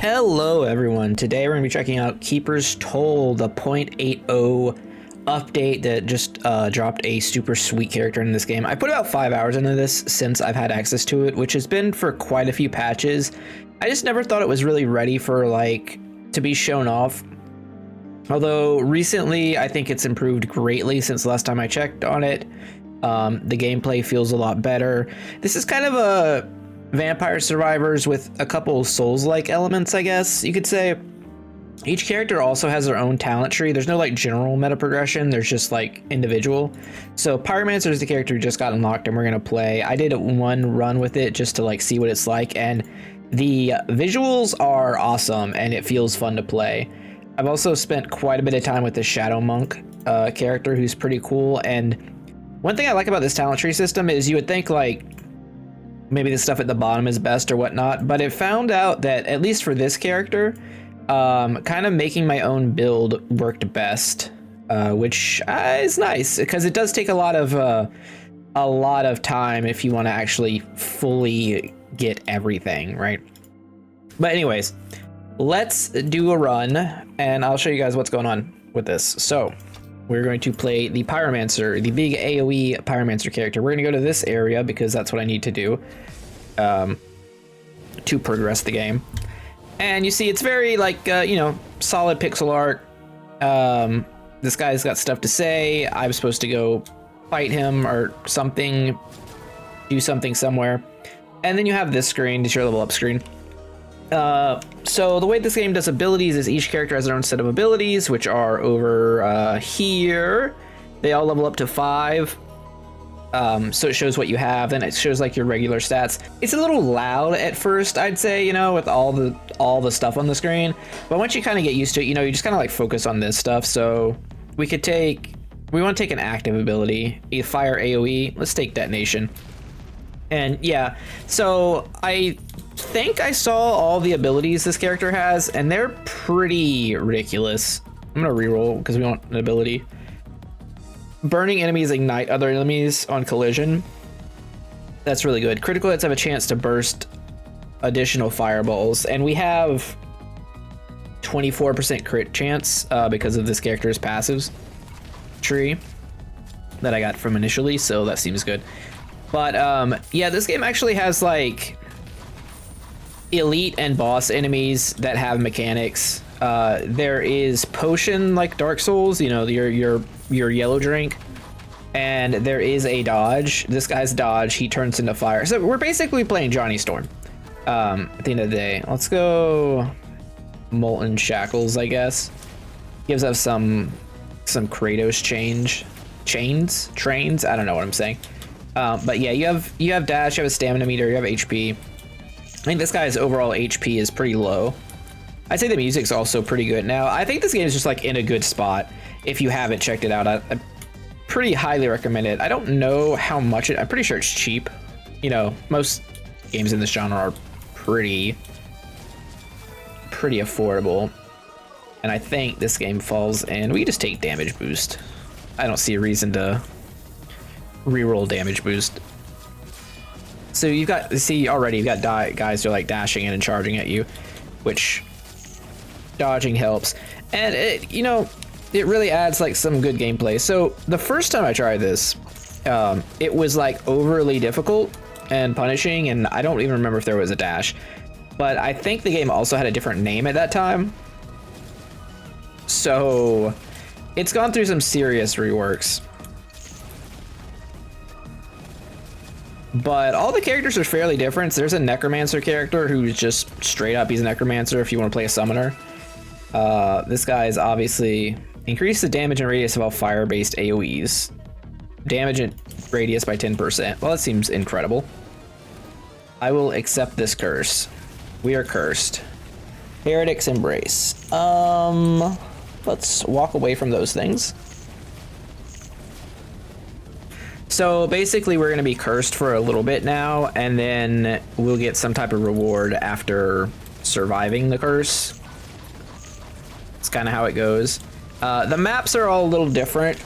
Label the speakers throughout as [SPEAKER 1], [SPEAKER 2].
[SPEAKER 1] Hello everyone, today we're going to be checking out Keeper's Toll, the 0.80 update that just dropped a super sweet character in this game. I put about 5 hours into this since I've had access to it, which has been for quite a few patches. I just never thought it was really ready for to be shown off. Although recently I think it's improved greatly since the last time I checked on it. The gameplay feels a lot better. This is kind of a Vampire Survivors with a couple Souls-like elements, I guess you could say. Each character also has their own talent tree. There's no like general meta progression, there's just like individual. So Pyromancer is the character who just got unlocked and we're gonna play. I did one run with it just to like see what it's like, and the visuals are awesome and it feels fun to play. I've also spent quite a bit of time with the Shadow Monk character, who's pretty cool. And one thing I like about this talent tree system is you would think like maybe the stuff at the bottom is best or whatnot, but it found out that at least for this character, kind of making my own build worked best, which is nice because it does take a lot of time if you want to actually fully get everything right. But anyways, let's do a run and I'll show you guys what's going on with this. So we're going to play the Pyromancer, the big AoE Pyromancer character. We're going to go to this area because that's what I need to do to progress the game. And you see it's very like, solid pixel art. This guy's got stuff to say. I'm supposed to go fight him or something, do something somewhere. And then you have this screen, this is your level up screen. So the way this game does abilities is each character has their own set of abilities, which are over here. They all level up to 5. So it shows what you have, then it shows like your regular stats. It's a little loud at first, I'd say, with all the stuff on the screen. But once you kind of get used to it, you just kind of like focus on this stuff. So we want to take an active ability, a fire AoE. Let's take detonation. And yeah, so I think I saw all the abilities this character has, and they're pretty ridiculous. I'm gonna reroll because we want an ability. Burning enemies ignite other enemies on collision. That's really good. Critical hits have a chance to burst additional fireballs, and we have 24% crit chance because of this character's passives tree that I got from initially, so that seems good. But yeah, this game actually has like elite and boss enemies that have mechanics. There is potion like Dark Souls, your yellow drink, and there is a dodge. This guy's dodge, he turns into fire. So we're basically playing Johnny Storm at the end of the day. Let's go Molten Shackles, I guess. Gives us some Kratos trains. I don't know what I'm saying. But yeah, you have dash, you have a stamina meter, you have HP. I think this guy's overall HP is pretty low. I'd say the music's also pretty good. Now, I think this game is just like in a good spot. If you haven't checked it out, I pretty highly recommend it. I don't know how much I'm pretty sure it's cheap. Most games in this genre are pretty affordable. And I think this game falls in, we just take damage boost. I don't see a reason to reroll damage boost. So you've got guys who are like dashing in and charging at you, which dodging helps. And it really adds like some good gameplay. So the first time I tried this, it was like overly difficult and punishing, and I don't even remember if there was a dash. But I think the game also had a different name at that time. So it's gone through some serious reworks. But all the characters are fairly different. There's a Necromancer character who's just straight up, he's a Necromancer if you want to play a summoner. This guy is obviously increase the damage and radius of all fire-based AoEs. Damage and radius by 10%. Well, that seems incredible. I will accept this curse. We are cursed. Heretic's Embrace. Let's walk away from those things. So basically we're going to be cursed for a little bit now, and then we'll get some type of reward after surviving the curse. It's kind of how it goes. The maps are all a little different.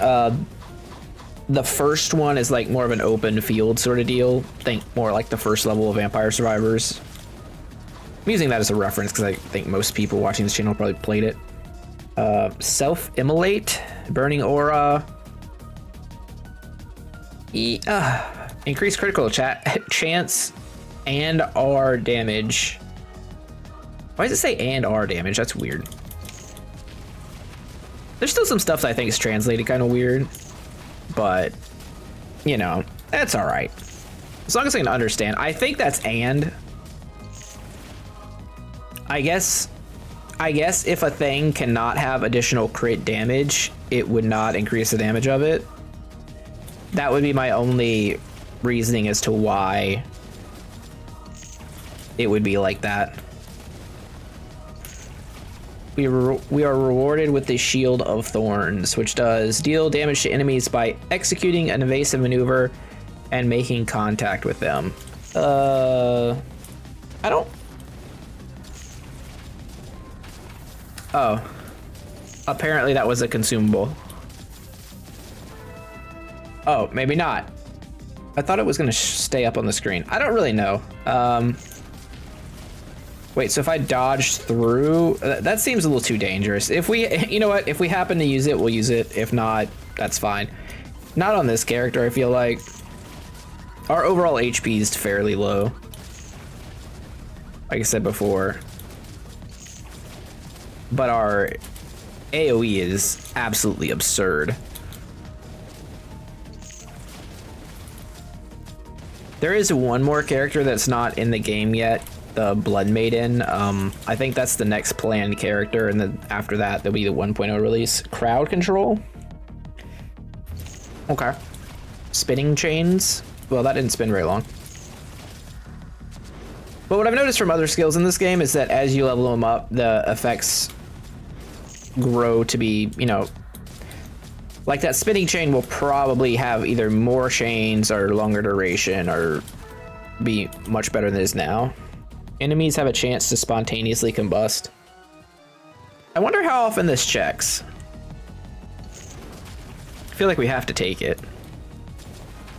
[SPEAKER 1] The first one is like more of an open field sort of deal. Think more like the first level of Vampire Survivors. I'm using that as a reference because I think most people watching this channel probably played it. Self-immolate, burning aura. Increase critical chance and R damage. Why does it say and R damage? That's weird. There's still some stuff that I think is translated kind of weird, but you know, that's all right. As long as I can understand. I think that's and. I guess if a thing cannot have additional crit damage, it would not increase the damage of it. That would be my only reasoning as to why it would be like that. We are rewarded with the Shield of Thorns, which does deal damage to enemies by executing an evasive maneuver and making contact with them. I don't... Oh. Apparently that was a consumable. Oh, maybe not. I thought it was gonna stay up on the screen. I don't really know. Wait, so if I dodge through, that seems a little too dangerous. If we, you know what, if we happen to use it, we'll use it. If not, that's fine. Not on this character, I feel like. Our overall HP is fairly low. Like I said before. But our AoE is absolutely absurd. There is one more character that's not in the game yet. The Blood Maiden. I think that's the next planned character, and then after that there'll be the 1.0 release. Crowd control. Okay. Spinning chains. Well, that didn't spin very long. But what I've noticed from other skills in this game is that as you level them up, the effects grow to be, you know, like that spinning chain will probably have either more chains or longer duration or be much better than it is now. Enemies have a chance to spontaneously combust. I wonder how often this checks. I feel like we have to take it.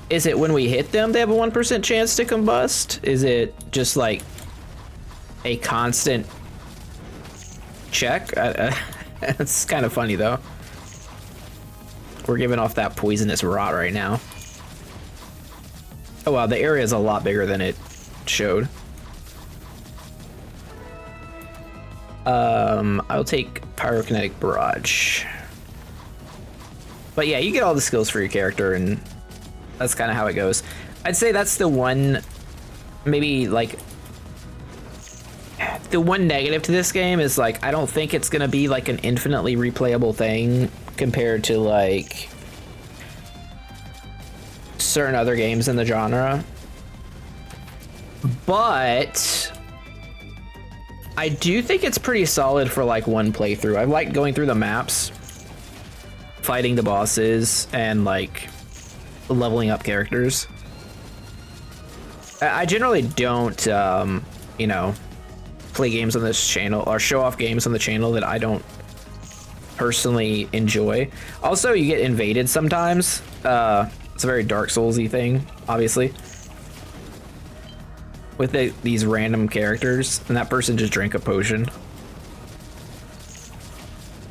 [SPEAKER 1] Is it when we hit them they have a 1% chance to combust? Is it just like a constant check? It's kind of funny though. We're giving off that poisonous rot right now. Oh wow, the area is a lot bigger than it showed. I'll take pyrokinetic barrage. But yeah, you get all the skills for your character, and that's kind of how it goes. I'd say that's the one, maybe like, the one negative to this game is like, I don't think it's gonna be like an infinitely replayable thing compared to like certain other games in the genre. But I do think it's pretty solid for like one playthrough. I like going through the maps, fighting the bosses, and like leveling up characters. I generally don't, you know, play games on this channel or show off games on the channel that I don't personally enjoy. Also, you get invaded sometimes. It's a very Dark Souls-y thing, obviously, with these random characters, and that person just drank a potion.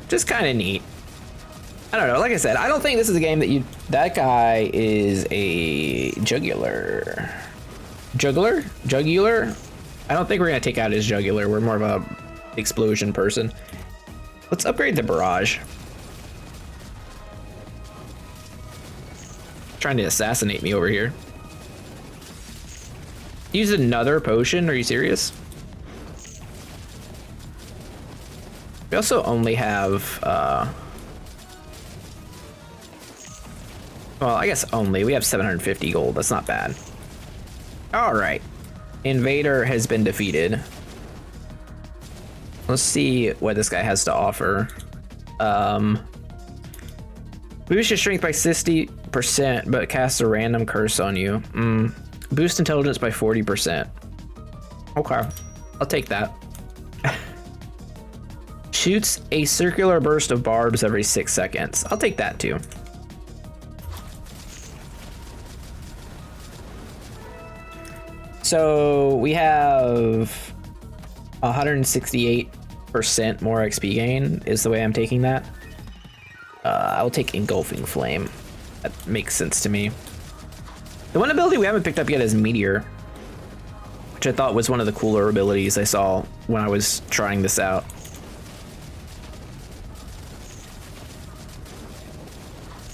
[SPEAKER 1] Just kind of neat. I don't know, like I said, I don't think this is a game that that guy is a jugular. Jugular? I don't think we're gonna take out his jugular. We're more of a explosion person. Let's upgrade the barrage. Trying to assassinate me over here. Use another potion? Are you serious? We also only have, well, I guess only. We have 750 gold. That's not bad. All right. Invader has been defeated. Let's see what this guy has to offer. Boost your strength by 60%, but cast a random curse on you. Boost intelligence by 40%. Okay, I'll take that. Shoots a circular burst of barbs every 6 seconds. I'll take that too. So we have 168% more XP gain is the way I'm taking that. I'll take Engulfing Flame. That makes sense to me. The one ability we haven't picked up yet is Meteor, which I thought was one of the cooler abilities I saw when I was trying this out.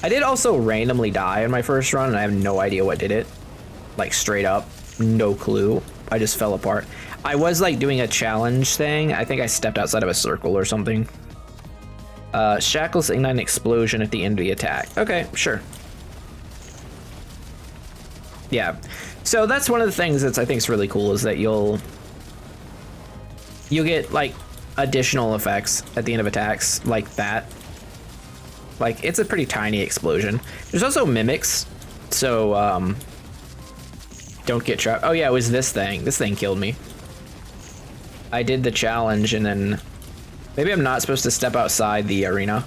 [SPEAKER 1] I did also randomly die in my first run, and I have no idea what did it. Like, straight up, no clue. I just fell apart. I was like doing a challenge thing. I think I stepped outside of a circle or something. Shackles ignite an explosion at the end of the attack. Okay, sure. Yeah, so that's one of the things that's I think is really cool is that you'll get like additional effects at the end of attacks like that. Like, it's a pretty tiny explosion. There's also mimics, so don't get trapped. Oh yeah, it was this thing. This thing killed me. I did the challenge and then maybe I'm not supposed to step outside the arena.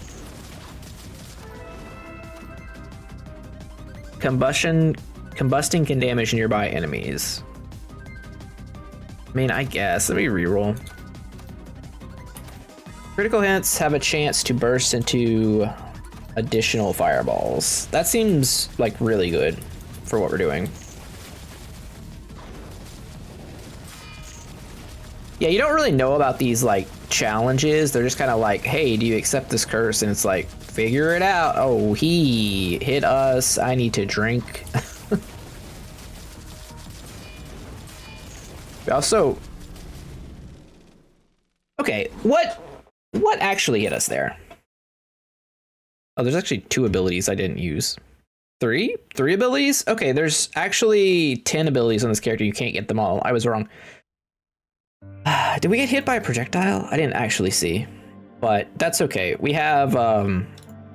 [SPEAKER 1] Combusting can damage nearby enemies. I mean, I guess. Let me reroll. Critical hits have a chance to burst into additional fireballs. That seems like really good for what we're doing. Yeah, you don't really know about these like challenges. They're just kind of like, hey, do you accept this curse? And it's like, figure it out. Oh, he hit us. I need to drink. Also, okay, what actually hit us there? Oh, there's actually 2 abilities I didn't use. 3 abilities? Okay, there's actually 10 abilities on this character. You can't get them all. I was wrong. Did we get hit by a projectile? I didn't actually see, but that's okay. We have,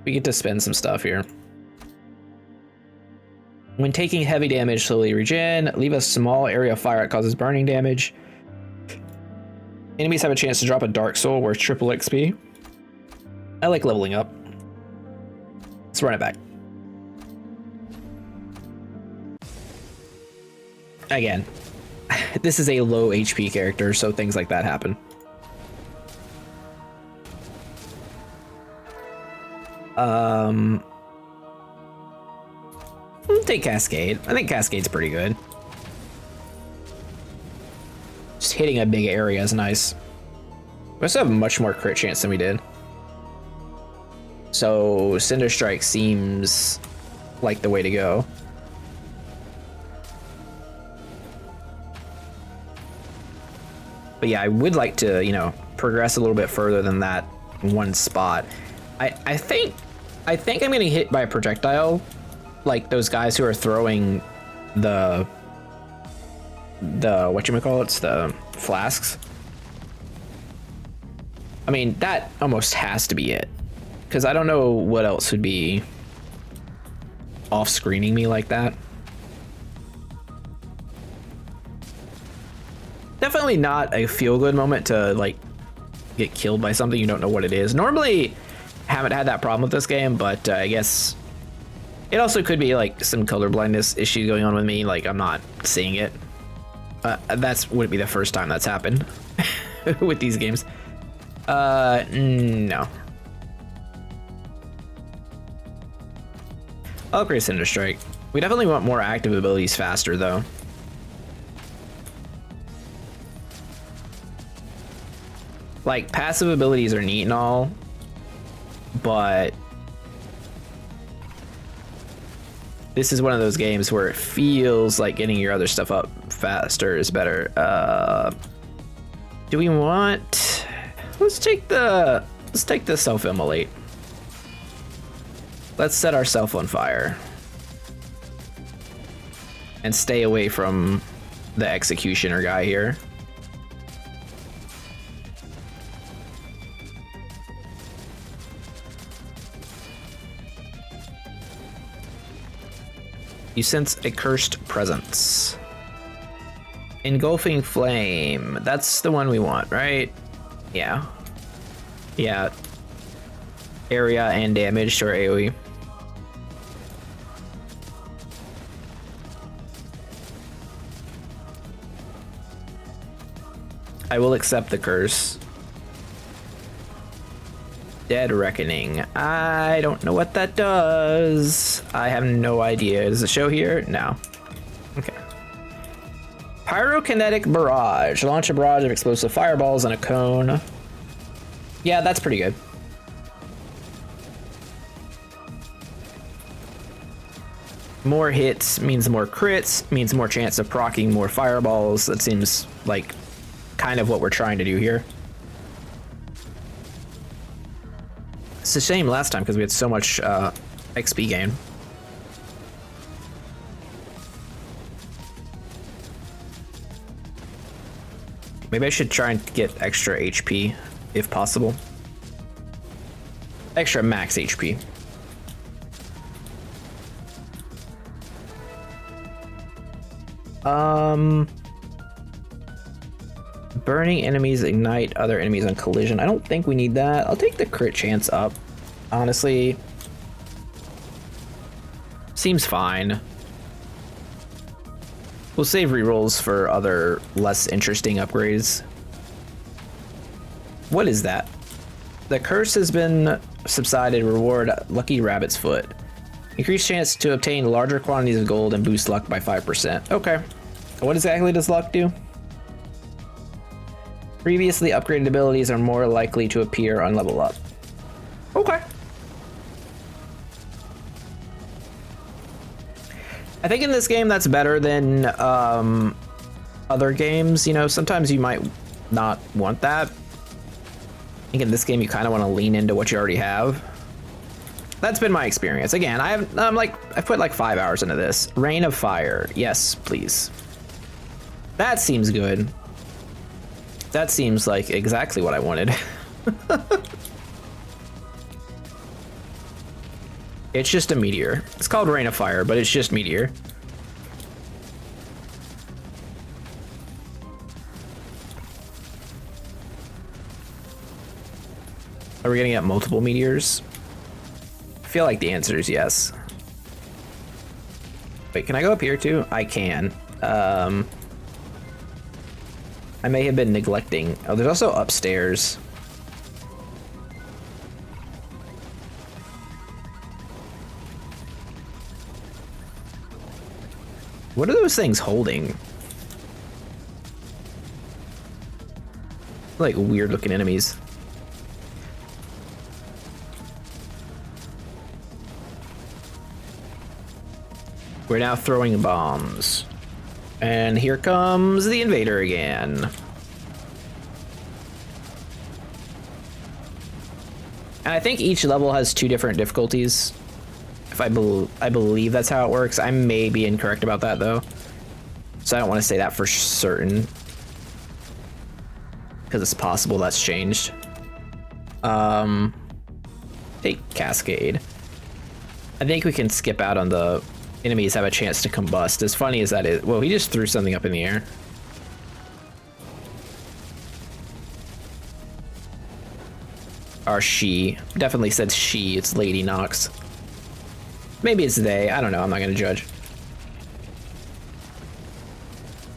[SPEAKER 1] we get to spend some stuff here. When taking heavy damage, slowly regen. Leave a small area of fire that causes burning damage. Enemies have a chance to drop a Dark Soul worth triple XP. I like leveling up. Let's run it back. Again, this is a low HP character, so things like that happen. We'll take Cascade. I think Cascade's pretty good. Just hitting a big area is nice. We also have much more crit chance than we did. So Cinder Strike seems like the way to go. But yeah, I would like to, you know, progress a little bit further than that one spot. I think I'm getting hit by a projectile, like those guys who are throwing the whatchamacallits, the flasks. I mean, that almost has to be it, because I don't know what else would be off-screening me like that. Definitely not a feel-good moment to like get killed by something you don't know what it is. Normally, haven't had that problem with this game, but I guess it also could be like some color blindness issue going on with me. Like, I'm not seeing it. That's wouldn't be the first time that's happened with these games. No. I'll upgrade Cinder Strike. We definitely want more active abilities faster, though. Like, passive abilities are neat and all, but this is one of those games where it feels like getting your other stuff up faster is better. Do we want... Let's take the self-immolate. Let's set ourselves on fire. And stay away from the executioner guy here. You sense a cursed presence. Engulfing flame. That's the one we want, right? Yeah. Yeah. Area and damage to our AoE. I will accept the curse. Dead Reckoning. I don't know what that does. I have no idea. Is the show here? No. Okay. Pyrokinetic Barrage. Launch a barrage of explosive fireballs in a cone. Yeah, that's pretty good. More hits means more crits, means more chance of proccing more fireballs. That seems like kind of what we're trying to do here. It's a shame last time because we had so much XP gain. Maybe I should try and get extra HP if possible. Extra max HP. Burning enemies ignite other enemies on collision. I don't think we need that. I'll take the crit chance up. Honestly, seems fine. We'll save rerolls for other less interesting upgrades. What is that? The curse has been subsided. Reward Lucky Rabbit's Foot. Increased chance to obtain larger quantities of gold and boost luck by 5%. Okay. What exactly does luck do? Previously upgraded abilities are more likely to appear on level up. Okay. I think in this game that's better than other games. You know, sometimes you might not want that. I think in this game you kind of want to lean into what you already have. That's been my experience. Again, I've put like 5 hours into this. Rain of Fire. Yes, please. That seems good. That seems like exactly what I wanted. It's just a meteor. It's called Rain of Fire, but it's just meteor. Are we gonna get multiple meteors? I feel like the answer is yes. Wait, can I go up here too? I can. I may have been neglecting. Oh, there's also upstairs. What are those things holding? Like weird looking enemies. We're now throwing bombs. And here comes the invader again. And I think each level has 2 different difficulties. If I believe that's how it works. I may be incorrect about that though. So I don't want to say that for certain. Because it's possible that's changed. Take Cascade. I think we can skip out on the enemies have a chance to combust. As funny as that is. Well, he just threw something up in the air. Or she. Definitely said she. It's Lady Nox. Maybe it's they. I don't know. I'm not going to judge.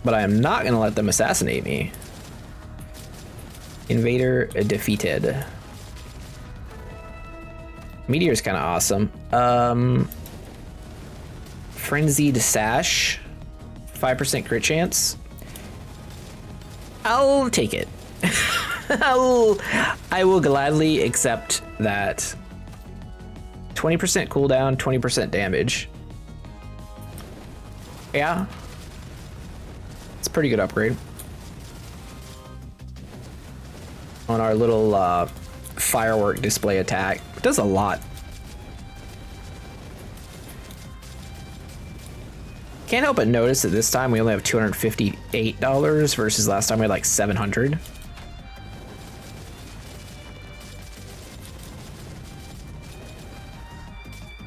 [SPEAKER 1] But I am not going to let them assassinate me. Invader defeated. Meteor's kind of awesome. Frenzied Sash. 5% crit chance. I'll take it. I will gladly accept that. 20% cooldown, 20% damage. Yeah. It's a pretty good upgrade. On our little firework display attack. It does a lot. Can't help but notice that this time we only have $258 versus last time we had like $700.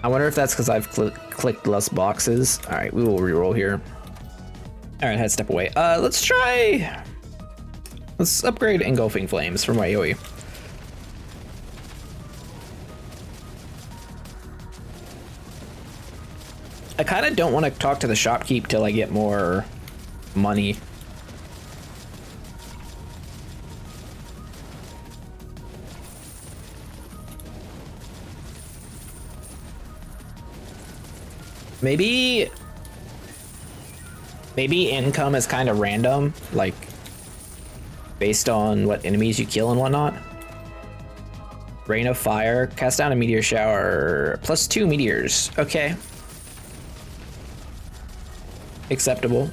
[SPEAKER 1] I wonder if that's because I've clicked less boxes. All right, we will reroll here. All right, head step away. Let's upgrade Engulfing Flames from my AoE. I kind of don't want to talk to the shopkeep till I get more money. Maybe income is kind of random, like based on what enemies you kill and whatnot. Rain of fire, cast down a meteor shower, +2 meteors. Okay. Acceptable.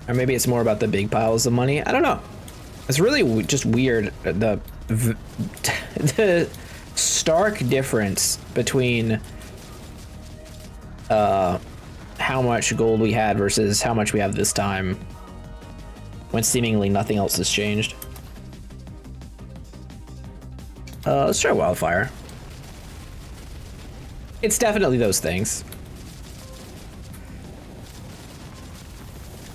[SPEAKER 1] Or maybe it's more about the big piles of money. I don't know. It's really just weird, the stark difference between how much gold we had versus how much we have this time, when seemingly nothing else has changed. Let's try wildfire. It's definitely those things.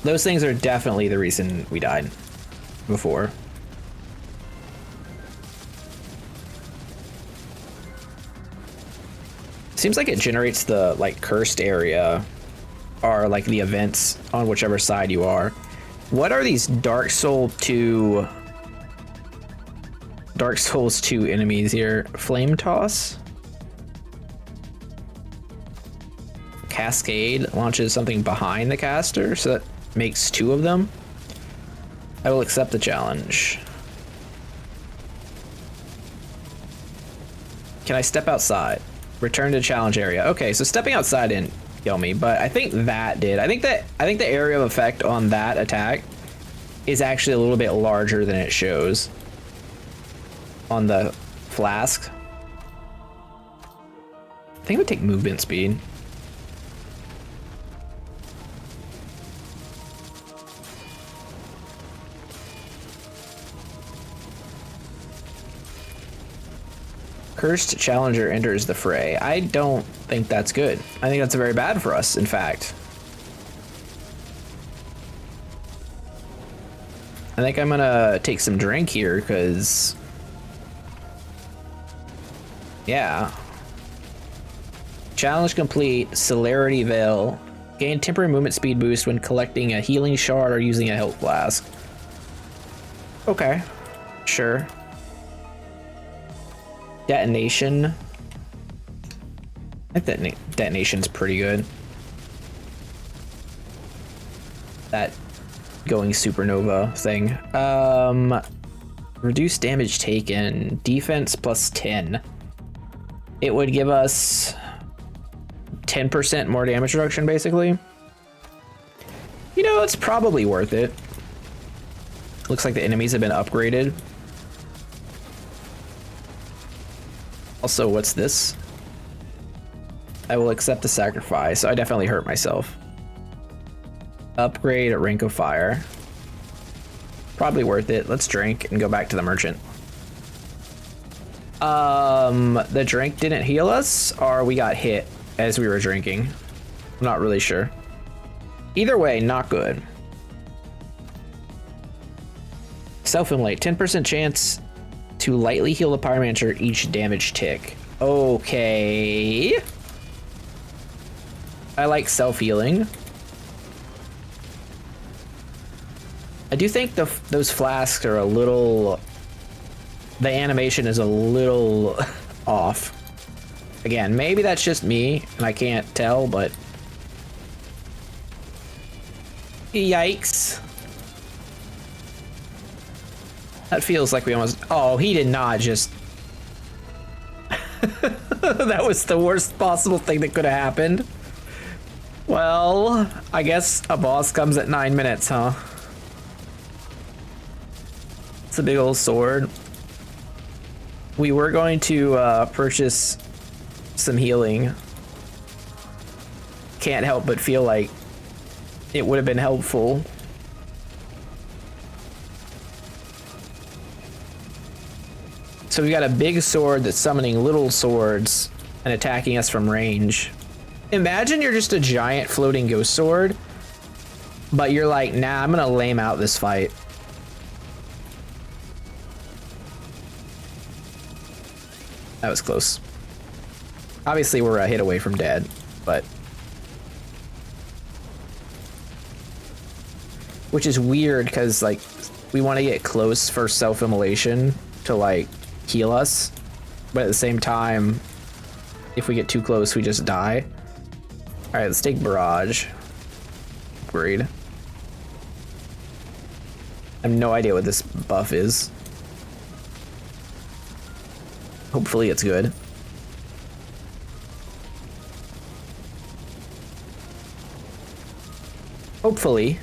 [SPEAKER 1] Those things are definitely the reason we died before. Seems like it generates the like cursed area, or like the events on whichever side you are. What are these Dark Souls 2 enemies here? Flame toss? Cascade launches something behind the caster, so that makes 2 of them. I will accept the challenge. Can I step outside? Return to challenge area. Okay, so stepping outside didn't kill me, but I think that did. I think the area of effect on that attack is actually a little bit larger than it shows on the flask. I think it would take movement speed. Cursed challenger enters the fray. I don't think that's good. I think that's very bad for us, in fact. I think I'm gonna take some drink here, because... yeah. Challenge complete. Celerity Veil. Gain temporary movement speed boost when collecting a healing shard or using a health flask. Okay. Sure. Detonation. I think detonation's pretty good. That going supernova thing. Reduce damage taken. Defense +10. It would give us 10% more damage reduction, basically. You know, it's probably worth it. Looks like the enemies have been upgraded. Also, what's this? I will accept the sacrifice. I definitely hurt myself. Upgrade at Rank of Fire. Probably worth it. Let's drink and go back to the merchant. The drink didn't heal us, or we got hit as we were drinking. I'm not really sure. Either way, not good. Self-immolate. 10% chance to lightly heal the Pyromancer each damage tick. Okay. I like self-healing. I do think those flasks are a little... the animation is a little off. Again, maybe that's just me and I can't tell, but... yikes. That feels like we almost... oh, he did not just... that was the worst possible thing that could have happened. Well, I guess a boss comes at 9 minutes, huh? It's a big old sword. We were going to purchase some healing. Can't help but feel like it would have been helpful. So we got a big sword that's summoning little swords and attacking us from range. Imagine you're just a giant floating ghost sword, but you're like, nah, I'm gonna lame out this fight. That was close. Obviously, we're a hit away from dead, but... which is weird because like we want to get close for self-immolation to like heal us, but at the same time, if we get too close, we just die. All right, let's take barrage. Upgrade. I have no idea what this buff is. Hopefully it's good. Hopefully.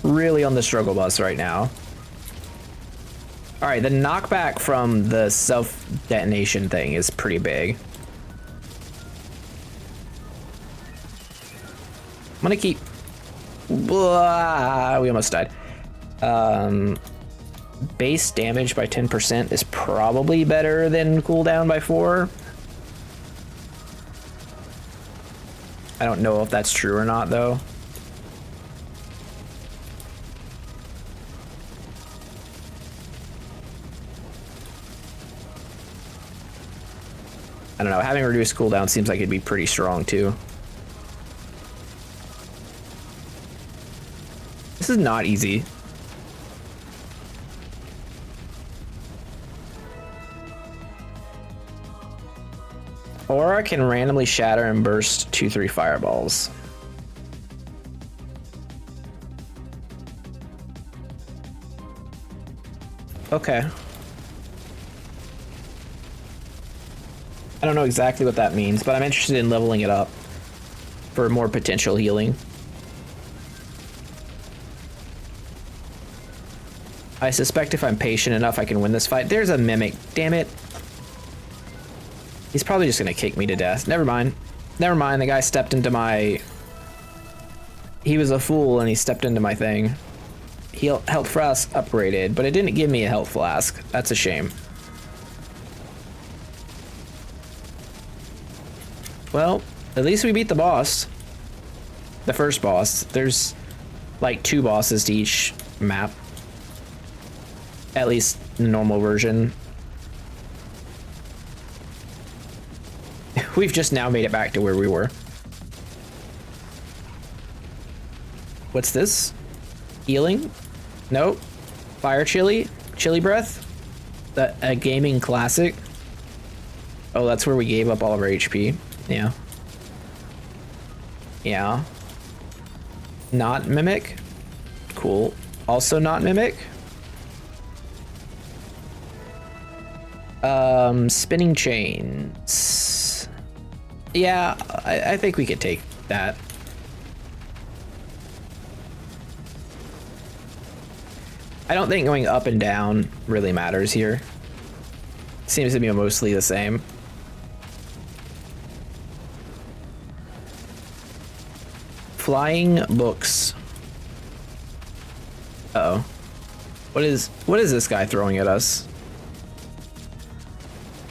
[SPEAKER 1] Really on the struggle bus right now. All right, the knockback from the self-detonation thing is pretty big. I'm gonna keep... Blah, we almost died. Base damage by 10% is probably better than cooldown by 4. I don't know if that's true or not, though. I don't know, having reduced cooldown seems like it'd be pretty strong, too. This is not easy. Aura can randomly shatter and burst 2-3 fireballs. Okay. I don't know exactly what that means, but I'm interested in leveling it up for more potential healing. I suspect if I'm patient enough, I can win this fight. There's a mimic, damn it. He's probably just gonna kick me to death. Never mind. Never mind, the guy stepped into my... He was a fool and he stepped into my thing. Health flask upgraded, but it didn't give me a health flask. That's a shame. Well, at least we beat the boss. The first boss. There's like 2 bosses to each map. At least the normal version. We've just now made it back to where we were. What's this? Healing? Nope. Fire chili? Chili breath? A gaming classic? Oh, that's where we gave up all of our HP. Yeah. Yeah. Not mimic? Cool. Also not mimic? Spinning chains. Yeah, I think we could take that. I don't think going up and down really matters here. Seems to be mostly the same. Flying books. Uh-oh. What is this guy throwing at us?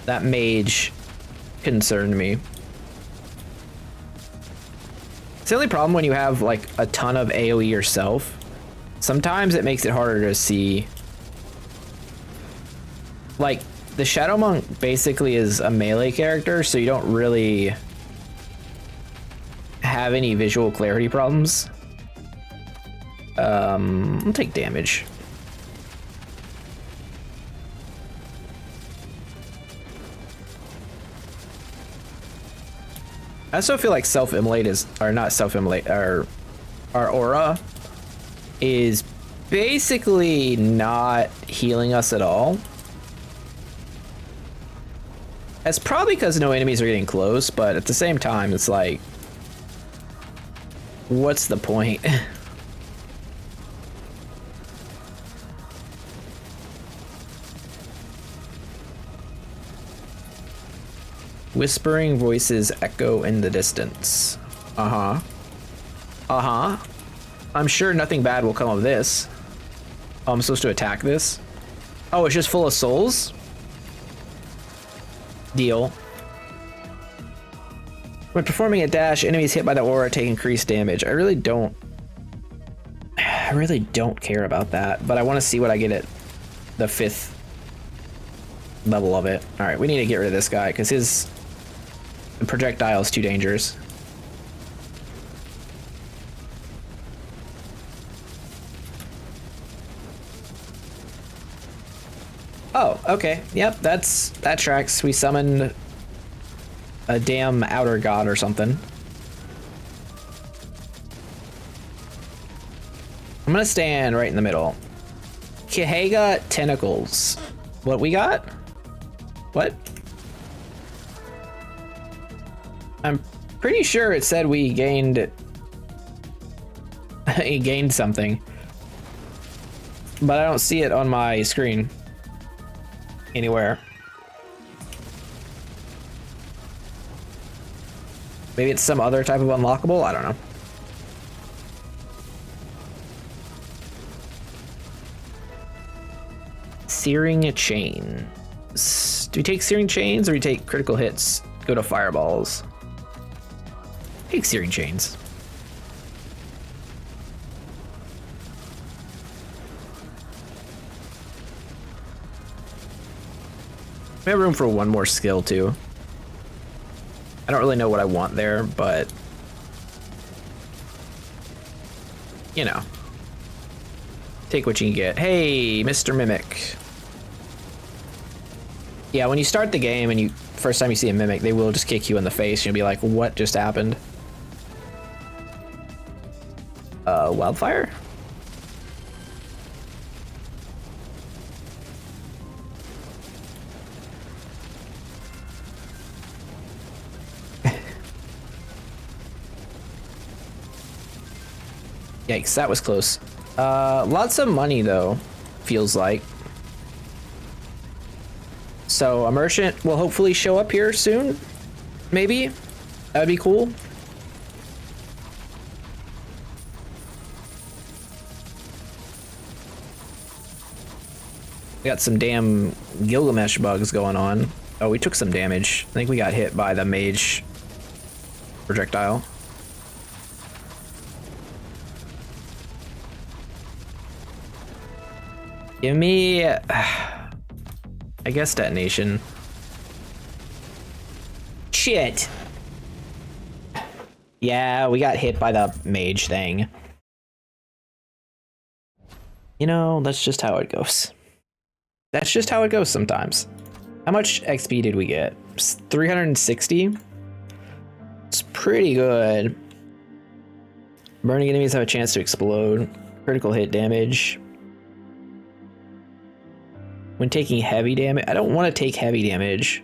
[SPEAKER 1] That mage concerned me. It's the only problem when you have like a ton of AoE yourself. Sometimes it makes it harder to see. Like, the Shadow Monk basically is a melee character, so you don't really have any visual clarity problems. I'll take damage. I also feel like self-immolate is, or not self-immolate, our aura is basically not healing us at all. That's probably because no enemies are getting close, but at the same time, it's like, what's the point? Whispering voices echo in the distance. Uh-huh. Uh-huh. I'm sure nothing bad will come of this. Oh, I'm supposed to attack this? Oh, it's just full of souls? Deal. When performing a dash, enemies hit by the aura take increased damage. I really don't care about that, but I want to see what I get at the 5th level of it. All right, we need to get rid of this guy because his projectile is too dangerous. Oh, okay. Yep, that tracks. We summoned a damn outer god or something. I'm gonna stand right in the middle. Kahega tentacles. What we got? What? I'm pretty sure it said we gained he gained something, but I don't see it on my screen anywhere. Maybe it's some other type of unlockable? I don't know. Searing chains. Do we take searing chains or do we take critical hits? Go to fireballs. Take searing chains. We have room for one more skill too. I don't really know what I want there, but you know, take what you can get. Hey, Mr. Mimic. Yeah, when you start the game and first time you see a mimic, they will just kick you in the face. You'll be like, what just happened? Wildfire? Yikes, that was close. Lots of money though, feels like. So a merchant will hopefully show up here soon. Maybe? That would be cool. We got some damn Gilgamesh bugs going on. Oh, we took some damage. I think we got hit by the mage projectile. Give me, I guess, detonation. Shit. Yeah, we got hit by the mage thing. You know, that's just how it goes. That's just how it goes sometimes. How much XP did we get? 360? It's pretty good. Burning enemies have a chance to explode. Critical hit damage. When taking heavy damage, I don't want to take heavy damage.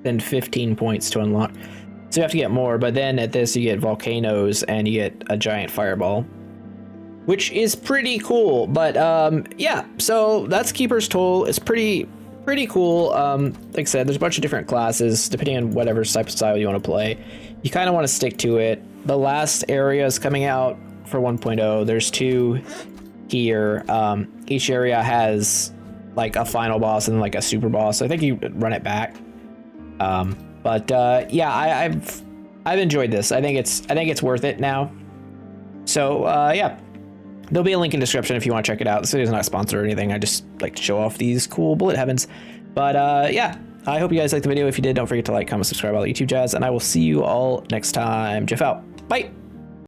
[SPEAKER 1] Then 15 points to unlock. So you have to get more, but then at this you get volcanoes and you get a giant fireball, which is pretty cool. But yeah, so that's Keeper's Toll. It's pretty cool. Like I said, there's a bunch of different classes depending on whatever type of style you want to play. You kind of want to stick to it. The last area is coming out for 1.0. There's 2 here. Each area has like a final boss and like a super boss. So I think you run it back. But yeah, I've enjoyed this. I think it's worth it now. So yeah, there'll be a link in the description if you want to check it out. This video's not sponsored or anything. I just like to show off these cool bullet heavens. But yeah, I hope you guys liked the video. If you did, don't forget to like, comment, subscribe, all the YouTube jazz, and I will see you all next time. Jeff out. Bye.